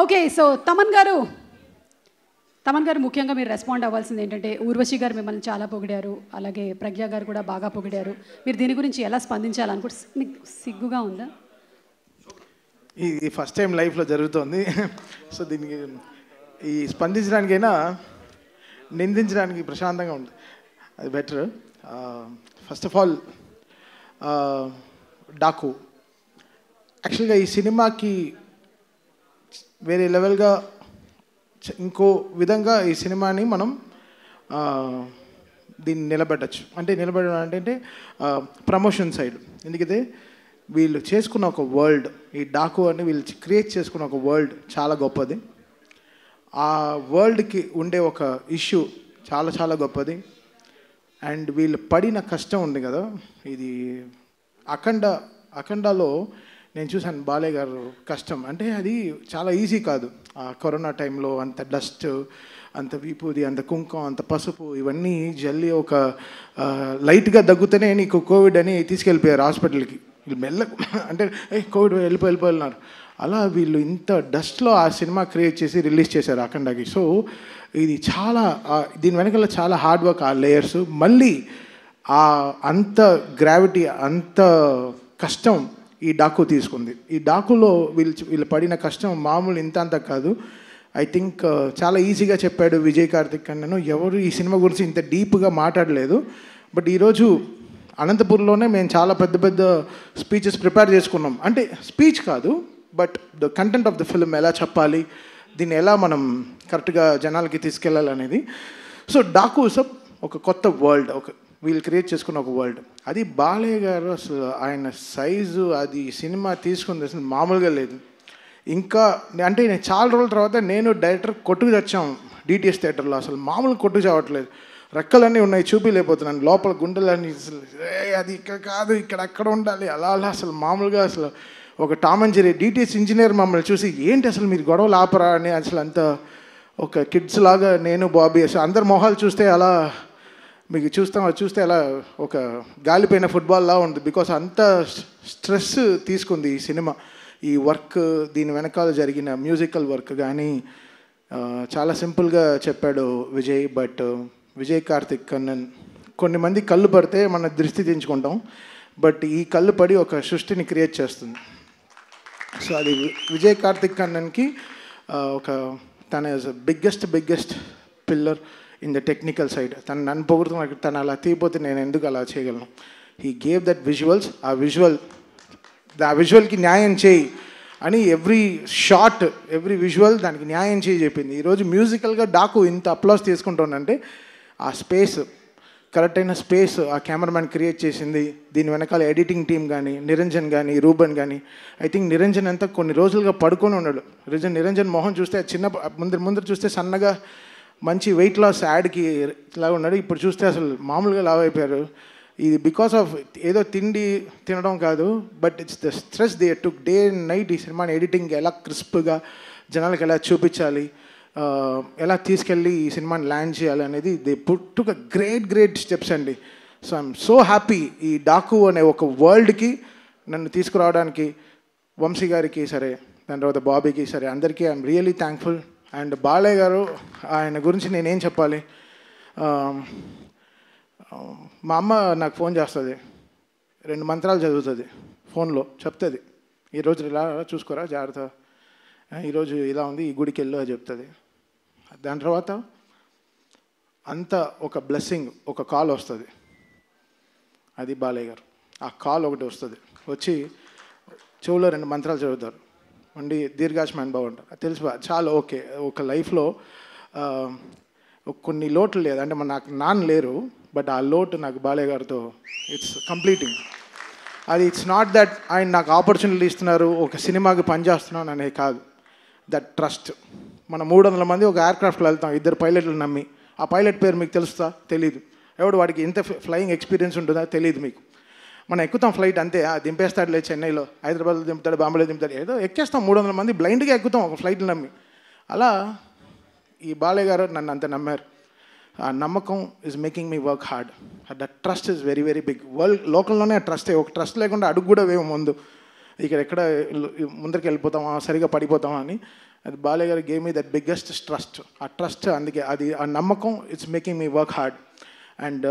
Okay. So Thaman గారు ముఖ్యంగా మీరు రెస్పాండ్ అవ్వాల్సింది ఏంటంటే, ఊర్వశి గారు మిమ్మల్ని చాలా పొగిడారు, అలాగే ప్రజ్ఞ గారు కూడా బాగా పొగిడారు. మీరు దీని గురించి ఎలా స్పందించాలనుకుంటే మీకు సిగ్గుగా ఉందా? ఇది ఫస్ట్ టైం లైఫ్లో జరుగుతుంది. సో దీనికి ఈ స్పందించడానికైనా నిందించడానికి ప్రశాంతంగా ఉంది, అది better. First of all Daaku యాక్చువల్గా ఈ సినిమాకి వేరే లెవెల్గా ఇంకో విధంగా ఈ సినిమాని మనం దీన్ని నిలబెట్టచ్చు. అంటే నిలబెట్టడం అంటే ప్రమోషన్ సైడ్. ఎందుకంటే వీళ్ళు చేసుకున్న ఒక వరల్డ్, ఈ డాకు అని వీళ్ళు క్రియేట్ చేసుకున్న ఒక వరల్డ్ చాలా గొప్పది. ఆ వరల్డ్కి ఉండే ఒక ఇష్యూ చాలా చాలా గొప్పది. అండ్ వీళ్ళు పడిన కష్టం ఉంది కదా, ఇది అఖండాలో నేను చూశాను బాలయ్య గారు కష్టం. అంటే అది చాలా ఈజీ కాదు. ఆ కరోనా టైంలో అంత డస్ట్, అంత విపూది, అంత కుంకుమ, అంత పసుపు, ఇవన్నీ జల్లి ఒక లైట్గా దగ్గుతూనే నీకు కోవిడ్ అని తీసుకెళ్ళిపోయారు హాస్పిటల్కి. వీళ్ళు అంటే కోవిడ్ వెళ్ళిపోయినారు. అలా వీళ్ళు ఇంత డస్ట్లో ఆ సినిమా క్రియేట్ చేసి రిలీజ్ చేశారు అఖండాకి. సో ఇది చాలా దీని వెనకాల చాలా హార్డ్ వర్క్, ఆ లేయర్స్, మళ్ళీ అంత గ్రావిటీ, అంత కష్టం ఈ డాకు తీసుకుంది. ఈ డాకులో వీళ్ళు పడిన కష్టం మామూలు ఇంత అంత కాదు. ఐ థింక్ చాలా ఈజీగా చెప్పాడు విజయ్ కార్తిక్ అన్నను. ఎవరు ఈ సినిమా గురించి ఇంత డీప్గా మాట్లాడలేదు. బట్ ఈరోజు అనంతపూర్లోనే మేము చాలా పెద్ద పెద్ద స్పీచెస్ ప్రిపేర్ చేసుకున్నాం. అంటే స్పీచ్ కాదు, but the content of the film ఎలా చెప్పాలి, దీన్ని ఎలా మనం కరెక్ట్గా జనాలకి తీసుకెళ్ళాలనేది. సో డాకు ఒక కొత్త వరల్డ్, వీళ్ళు క్రియేట్ చేసుకున్న ఒక వరల్డ్. అది బాలయ్య గారు అసలు ఆయన సైజు, అది సినిమా తీసుకుంది అసలు మామూలుగా లేదు. ఇంకా అంటే నేను చాలా రోజుల తర్వాత నేను డైరెక్టర్ కొట్టుకు తెచ్చాం డిటిఎస్ థియేటర్లో. అసలు మామూలు కొట్టుకు చావట్లేదు, రెక్కలన్నీ ఉన్నాయి, చూపిలేకపోతున్నాను, లోపల గుండెలన్నీ అసలు అది ఇక్కడ కాదు, ఇక్కడ అక్కడ ఉండాలి, అలా అసలు మామూలుగా అసలు ఒక Tom and Jerry DTS engineer మమ్మల్ని చూసి ఏంటి అసలు మీరు గొడవలు ఆపరా అని అసలు అంత ఒక కిడ్స్ లాగా నేను బాబీ అసలు అందరు మొహాలు చూస్తే అలా మీకు చూస్తే అలా ఒక గాలిపోయిన ఫుట్బాల్లా ఉంది. బికాస్ అంత స్ట్రెస్ తీసుకుంది ఈ సినిమా. ఈ వర్క్, దీని వెనకాల జరిగిన మ్యూజికల్ వర్క్ కానీ చాలా సింపుల్గా చెప్పాడు విజయ్. బట్ విజయ్ కార్తిక్ కన్నన్, కొన్ని మంది కళ్ళు పడితే మన దృష్టి దించుకుంటాం, బట్ ఈ కళ్ళు పడి ఒక సృష్టిని క్రియేట్ చేస్తుంది. సో అది విజయ్ కార్తిక్ కన్నన్కి ఒక తన biggest pillar in the technical side. నన్ను పొగుడుతున్నా, తను అలా తీయపోతే నేను ఎందుకు అలా చేయగలను. హీ గేవ్ దట్ విజువల్స్, ఆ విజువల్కి న్యాయం చేయి అని ఎవ్రీ షాట్, ఎవ్రీ విజువల్ దానికి న్యాయం చేయి చెప్పింది. ఈరోజు మ్యూజికల్గా డాకు ఇంత అప్లాస్ తీసుకుంటుందంటే ఆ స్పేస్, కరెక్ట్ అయిన స్పేస్ ఆ కెమెరామ్యాన్ క్రియేట్ చేసింది. దీని వెనకాల ఎడిటింగ్ టీమ్ కానీ, నిరంజన్ కానీ, రూబన్ కానీ. ఐ థింక్ నిరంజన్ అంతా కొన్ని రోజులుగా పడుకొని ఉన్నాడు. నిరంజన్ మొహం చూస్తే చిన్న ముందర చూస్తే సన్నగా మంచి వెయిట్ లాస్ యాడ్కి ఇలా ఉన్నాడు. ఇప్పుడు చూస్తే అసలు మామూలుగా లావ్ అయిపోయారు. ఇది బికాస్ ఆఫ్ ఏదో తినడం కాదు, but it's the stress they took day and night. ఈ సినిమాని ఎడిటింగ్ ఎలా క్రిస్ప్గా జనాలకు ఎలా చూపించాలి, ఎలా తీసుకెళ్ళి ఈ సినిమాని ల్యాండ్ చేయాలి అనేది they took a great steps అండి. సో ఐఎమ్ సో హ్యాపీ ఈ డాకు అనే ఒక వరల్డ్కి నన్ను తీసుకురావడానికి వంశీ గారికి సరే, దాని తర్వాత బాబీకి సరే, అందరికీ I'm really thankful. And Balayya గారు, ఆయన గురించి నేనేం చెప్పాలి. మా అమ్మ నాకు ఫోన్ చేస్తుంది, 2 మంత్రాలు చదువుతుంది ఫోన్లో, చెప్తుంది ఈరోజు ఇలా చూసుకోరా జాగ్రత్త, ఈరోజు ఇలా ఉంది, ఈ గుడికి వెళ్ళు అని చెప్తుంది. దాని తర్వాత అంత ఒక బ్లెస్సింగ్, ఒక కాల్ వస్తుంది, అది బాలయ్య గారు. ఆ కాల్ ఒకటి వస్తుంది, వచ్చి చెవులో 2 మంత్రాలు చదువుతారు, ఉండి దీర్ఘాయుష్మాన్ భవ అంటారు. తెలుసు చాలా ఓకే. ఒక లైఫ్లో కొన్ని లోట్లు లేదు, అంటే నాకు నాన్న లేరు, బట్ ఆ లోటు నాకు బాలయ్య గారితో ఇట్స్ కంప్లీటింగ్. అది ఇట్స్ నాట్ దట్ ఆయన నాకు ఆపర్చునిటీ ఇస్తున్నారు, ఒక సినిమాకి పనిచేస్తున్నాను అనేది కాదు. That trust. మనం 300 మంది ఒక ఎయిర్క్రాఫ్ట్లో వెళ్తాం, 2 పైలట్లు నమ్మి. ఆ పైలట్ పేరు మీకు తెలుస్తా? తెలీదు. ఎవడు వాడికి ఎంత ఫ్లయింగ్ ఎక్స్పీరియన్స్ ఉంటుందా తెలియదు మీకు. మనం ఎక్కుతాం ఫ్లైట్ అంతే, దింపేస్తాడులే, చెన్నైలో, హైదరాబాద్లో దింపుతాడు, బాంబేలో దింపుతాడు, ఏదో ఎక్కేస్తాం. 300 మంది బ్లైండ్గా ఎక్కుతాం ఒక ఫ్లైట్లు నమ్మి. అలా ఈ బాలయ్య గారు నన్ను అంత నమ్మారు. ఆ నమ్మకం is making me work hard. That trust is very big. లోకల్లోనే ఆ ట్రస్టే. ఒక ట్రస్ట్ లేకుండా అడుగు కూడా వేము ముందు, ఇక్కడ ఎక్కడ ముందరికి వెళ్ళిపోతామా, సరిగా పడిపోతామా అని. అది బాలయ్య గారు game me that biggest trust. ఆ ట్రస్ట్ అందుకే అది ఆ నమ్మకం it's making me work hard and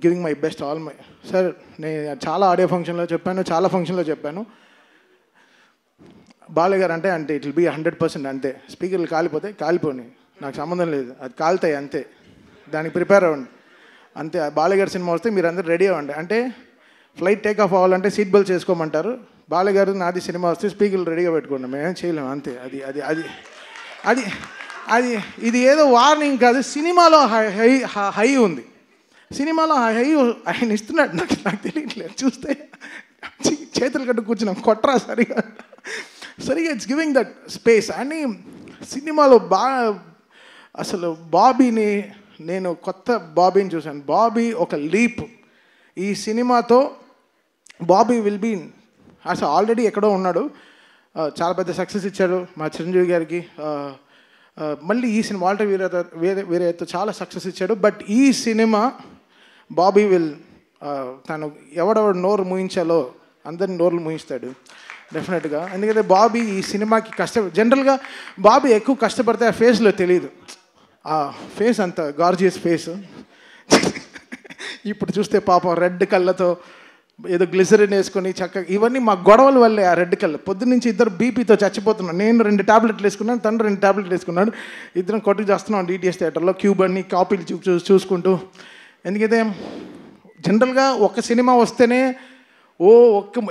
giving my best all my. Sir నేను చాలా ఆడియో ఫంక్షన్లో చెప్పాను, చాలా ఫంక్షన్లో చెప్పాను, బాలయ్య గారు అంటే ఇట్ విల్ బీ 100% అంతే. స్పీకర్లు కాలిపోతే కాలిపోయి, నాకు సంబంధం లేదు, అది కాలుతాయి అంతే, దానికి ప్రిపేర్ అవ్వండి అంతే. బాలయ్య గారి సినిమా వస్తే మీరు అందరూ రెడీ అవ్వండి. అంటే ఫ్లైట్ టేక్ ఆఫ్ అవ్వాలంటే సీట్ బెల్ట్ చేసుకోమంటారు, బాలయ్య గారు నాది సినిమా వస్తే స్పీకర్లు రెడీగా పెట్టుకోండి, మేమేం చేయలేము అంతే. అది అది అది అది అది ఇది ఏదో వార్నింగ్ కాదు, సినిమాలో హై ఉంది, సినిమాలో హై ఆయన ఇస్తున్నాడు. నాకు తెలియట్లేదు, చూస్తే చేతులు కట్టు కూర్చున్నాం, కొట్రా సరిగా ఇట్స్ గివింగ్ దట్ స్పేస్. అని సినిమాలో అసలు బాబీని నేను కొత్త బాబీని చూశాను. బాబీ ఒక లీప్. ఈ సినిమాతో బాబీ విల్ బీ అసలు ఆల్రెడీ ఎక్కడో ఉన్నాడు, చాలా పెద్ద సక్సెస్ ఇచ్చాడు మా చిరంజీవి గారికి. మళ్ళీ ఈ సినిమా వాల్టర్ వీరయ్యతో చాలా సక్సెస్ ఇచ్చాడు. బట్ ఈ సినిమా బాబీ విల్ తను ఎవడెవడు నోరు మూయించాలో అందరిని నోర్లు మూయిస్తాడు డెఫినెట్గా. ఎందుకంటే బాబీ ఈ సినిమాకి జనరల్గా బాబీ ఎక్కువ కష్టపడితే ఆ ఫేస్లో తెలియదు, ఆ ఫేస్ అంత గార్జియస్ ఫేస్. ఇప్పుడు చూస్తే పాపం రెడ్ కళ్ళతో ఏదో గ్లిసరిన్ వేసుకొని చక్కగా, ఇవన్నీ మా గొడవల వల్లే. ఆ రెడ్ కళ్ళు పొద్దున్నుంచి ఇద్దరు బీపీతో చచ్చిపోతున్నాను. నేను 2 టాబ్లెట్లు వేసుకున్నాను, తను 2 టాబ్లెట్లు వేసుకున్నాడు, ఇద్దరం కొట్టుకు చేస్తున్నాం డిటిఎస్ థియేటర్లో క్యూబ్ అన్ని కాపీలు చూసుకుంటూ. ఎందుకంటే జనరల్గా ఒక సినిమా వస్తేనే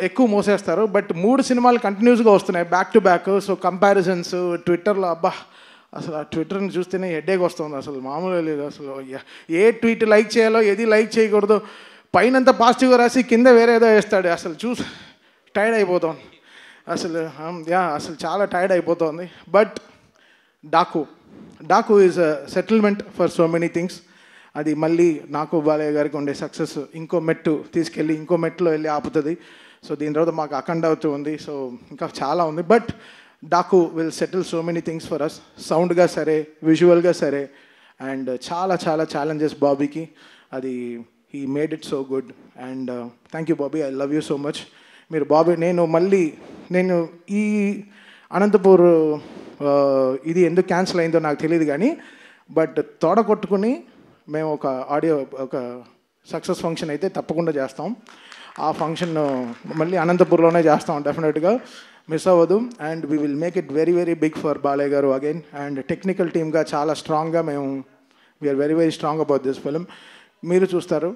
ఎక్కువ మోసేస్తారు, బట్ 3 సినిమాలు కంటిన్యూస్గా వస్తున్నాయి back to back. So comparisons ట్విట్టర్లో, అబ్బా అసలు ఆ ట్విట్టర్ని చూస్తేనే హెడేక్ వస్తుంది, అసలు మామూలుగా లేదు. అసలు ఏ ట్వీట్ లైక్ చేయాలో ఏది లైక్ చేయకూడదు, పైనంతా పాజిటివ్గా రాసి కింద వేరే ఏదో వేస్తాడు. అసలు చూసి టైర్డ్ అయిపోతుంది అసలు చాలా టైర్డ్ అయిపోతుంది. But Daaku is a settlement for so many things. అది మళ్ళీ నాకు బాలయ్య గారికి ఉండే సక్సెస్ ఇంకో మెట్టు తీసుకెళ్ళి ఇంకో మెట్టులో వెళ్ళి ఆపుతుంది. సో దీని తర్వాత మాకు అఖండ అవుతూ ఉంది, సో ఇంకా చాలా ఉంది. But Daaku will settle so many things for us, సౌండ్గా సరే, విజువల్గా సరే. అండ్ చాలా చాలా ఛాలెంజెస్ బాబీకి, అది he made it so good. And thank you Bobby, I love you so much. మీరు బాబీ, నేను ఈ అనంతపూర్ ఇది ఎందుకు క్యాన్సిల్ అయిందో నాకు తెలియదు కానీ, బట్ తోడ కొట్టుకుని మేము ఒక సక్సెస్ ఫంక్షన్ అయితే తప్పకుండా చేస్తాం. ఆ ఫంక్షన్ మళ్ళీ అనంతపూర్లోనే చేస్తాం డెఫినెట్గా, మిస్ అవ్వదు. And we will make it very very big for Balayya garu again. And technical టీమ్గా చాలా స్ట్రాంగ్గా మేము we are very very strong about this film. మీరు చూస్తారు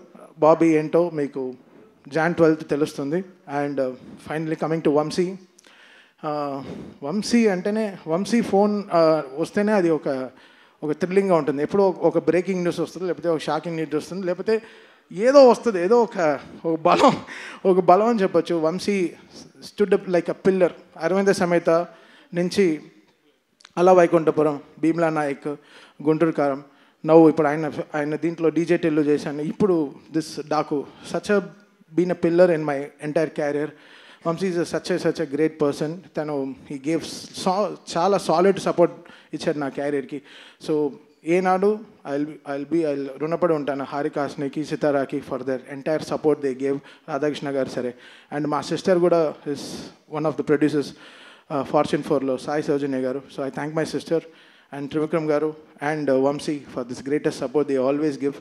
బాబీ ఏంటో మీకు Jan 12th తెలుస్తుంది. And finally coming to Vamsi. Vamsi అంటేనే, వంశీ ఫోన్ వస్తేనే అది ఒక థ్రిల్లింగ్గా ఉంటుంది. ఎప్పుడో ఒక బ్రేకింగ్ న్యూస్ వస్తుంది, లేకపోతే ఒక షాకింగ్ న్యూస్ వస్తుంది, లేకపోతే ఏదో వస్తుంది, ఏదో ఒక బలం అని చెప్పచ్చు. Vamsi stood up like a pillar. Aravinda Sametha నుంచి అలా వైకుంఠపురం, భీమ్లా నాయక్, గుంటూరు కారం, నవ్వు ఇప్పుడు ఆయన దీంట్లో డీజే టెల్లు చేశాను, ఇప్పుడు this Daaku. Such a been a pillar in my entire career. Vamsi is such a great person. తను హీ గేవ్ చాలా సాలిడ్ సపోర్ట్ ఇచ్చాడు నా క్యారియర్కి. సో ఏనాడు ఐ రుణపడి ఉంటాను హారికాస్నికి, సితారాకి for their entire support they gave. Radhakrishna garu సరే, అండ్ మా సిస్టర్ కూడా is one of the producers Fortune 4లో Sai Soujanya garu. So I thank my sister and Trivikram garu and Vamsi for this greatest support they always give.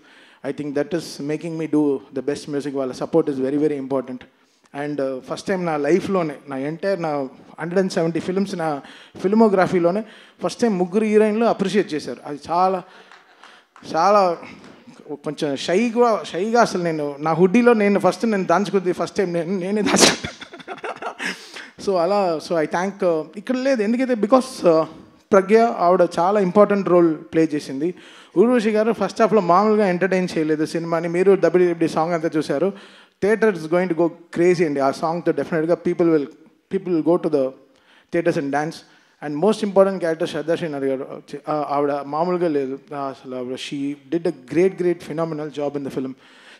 I think that is making me do the best music. వాళ్ళ support is very very important. And first time నా లైఫ్లోనే, నా entire నా 170 films నా ఫిల్మోగ్రఫీలోనే first time 3 హీరోయిన్లు appreciate చేశారు. అది చాలా చాలా కొంచెం షైగా అసలు నేను నా హుడ్డీలో నేను దాచుకుంది ఫస్ట్ టైం నేనే దాచుకుంటాను. సో ఐ థ్యాంక్, ఇక్కడ లేదు ఎందుకైతే బికాస్ ప్రజ్ఞ ఆవిడ చాలా ఇంపార్టెంట్ రోల్ ప్లే చేసింది. ఊర్వశి గారు ఫస్ట్ హాఫ్లో మామూలుగా ఎంటర్టైన్ చేయలేదు సినిమాని. మీరు డబ్ల్యూడబ్ల్యూ సాంగ్ అంతా చూశారు. Theatre is going to go crazy అండి ఆ సాంగ్తో. డెఫినెట్గా people will go to the theatres and dance. And most important character Shraddha Srinath garu. ఆవిడ మామూలుగా లేదు అసలు. ఆవిడ she did a great phenomenal job in the film.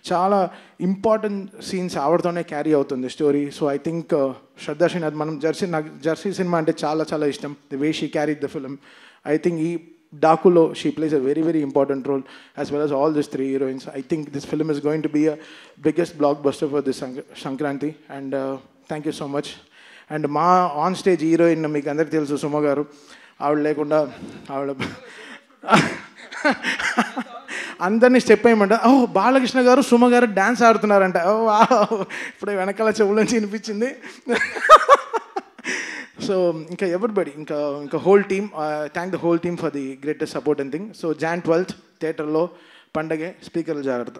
చాలా ఇంపార్టెంట్ సీన్స్ ఆవిడతోనే క్యారీ అవుతుంది story. So I think Shraddha Srinath, నాకు జెర్సీ సినిమా అంటే చాలా చాలా ఇష్టం. The way she carried the film. I think ఈ డాకులో she plays a very very important role as well as all this 3 heroines. I think this film is going to be a biggest blockbuster for this Sankranti. And thank you so much. And మా on stage heroine మీకు అందరికీ తెలుసు సుమ గారు. ఆవిడ లేకుండా ఆవిడ అందరినీ step వేయమంట. ఓ బాలకృష్ణ గారు సుమ గారు డ్యాన్స్ ఆడుతున్నారంట. ఓ ఇప్పుడే వెనకాల చెవులోంచి వినిపించింది. సో ఇంకా ఎవ్రీబడి ఇంకా whole team, thank the whole team for the greatest support and thing. So Jan 12th థియేటర్లో పండగే, స్పీకర్లు జాగ్రత్త.